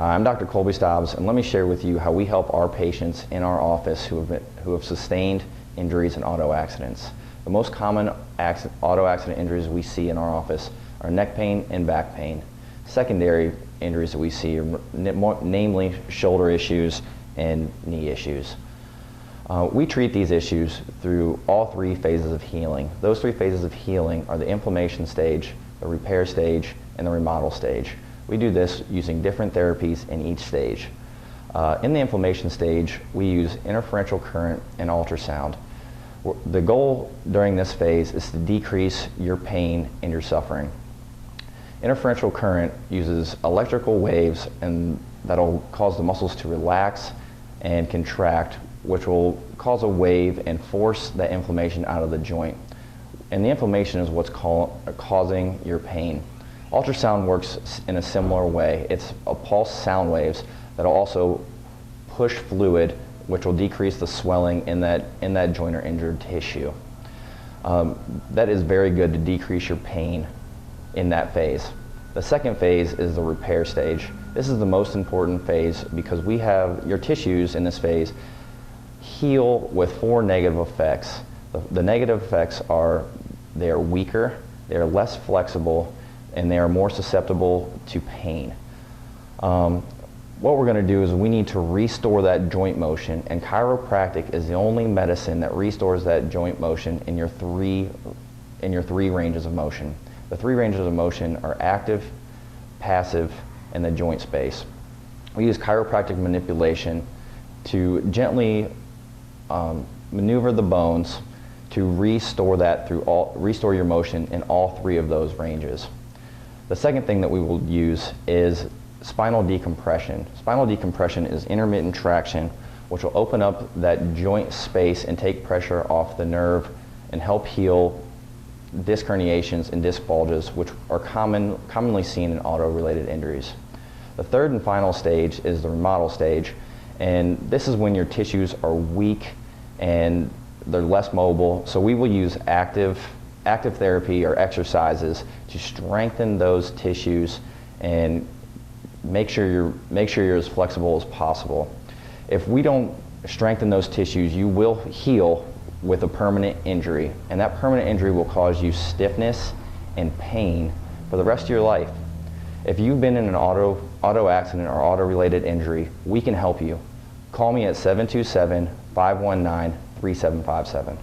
Hi, I'm Dr. Colby Stobbs, and let me share with you how we help our patients in our office who have sustained injuries in auto accidents. The most common auto accident injuries we see in our office are neck pain and back pain. Secondary injuries that we see are namely shoulder issues and knee issues. We treat these issues through all three phases of healing. Those three phases of healing are the inflammation stage, the repair stage, and the remodel stage. We do this using different therapies in each stage. In the inflammation stage, we use interferential current and ultrasound. The goal during this phase is to decrease your pain and your suffering. Interferential current uses electrical waves and that'll cause the muscles to relax and contract, which will cause a wave and force that inflammation out of the joint. And the inflammation is what's causing your pain. Ultrasound works in a similar way. It's a pulse sound waves that'll also push fluid, which will decrease the swelling in that joint or injured tissue. That is very good to decrease your pain in that phase. The second phase is the repair stage. This is the most important phase because we have your tissues in this phase heal with four negative effects. The negative effects are they are weaker, they are less flexible, and they are more susceptible to pain. What we're going to do is we need to restore that joint motion, and chiropractic is the only medicine that restores that joint motion in your three ranges of motion. The three ranges of motion are active, passive, and the joint space. We use chiropractic manipulation to gently maneuver the bones to restore your motion in all three of those ranges. The second thing that we will use is spinal decompression. Spinal decompression is intermittent traction, which will open up that joint space and take pressure off the nerve and help heal disc herniations and disc bulges, which are commonly seen in auto-related injuries. The third and final stage is the remodel stage, and this is when your tissues are weak and they're less mobile, so we will use active therapy or exercises to strengthen those tissues and make sure you're as flexible as possible. If we don't strengthen those tissues, you will heal with a permanent injury, and that permanent injury will cause you stiffness and pain for the rest of your life. If you've been in an auto accident or auto-related injury, we can help you. Call me at 727-519-3757.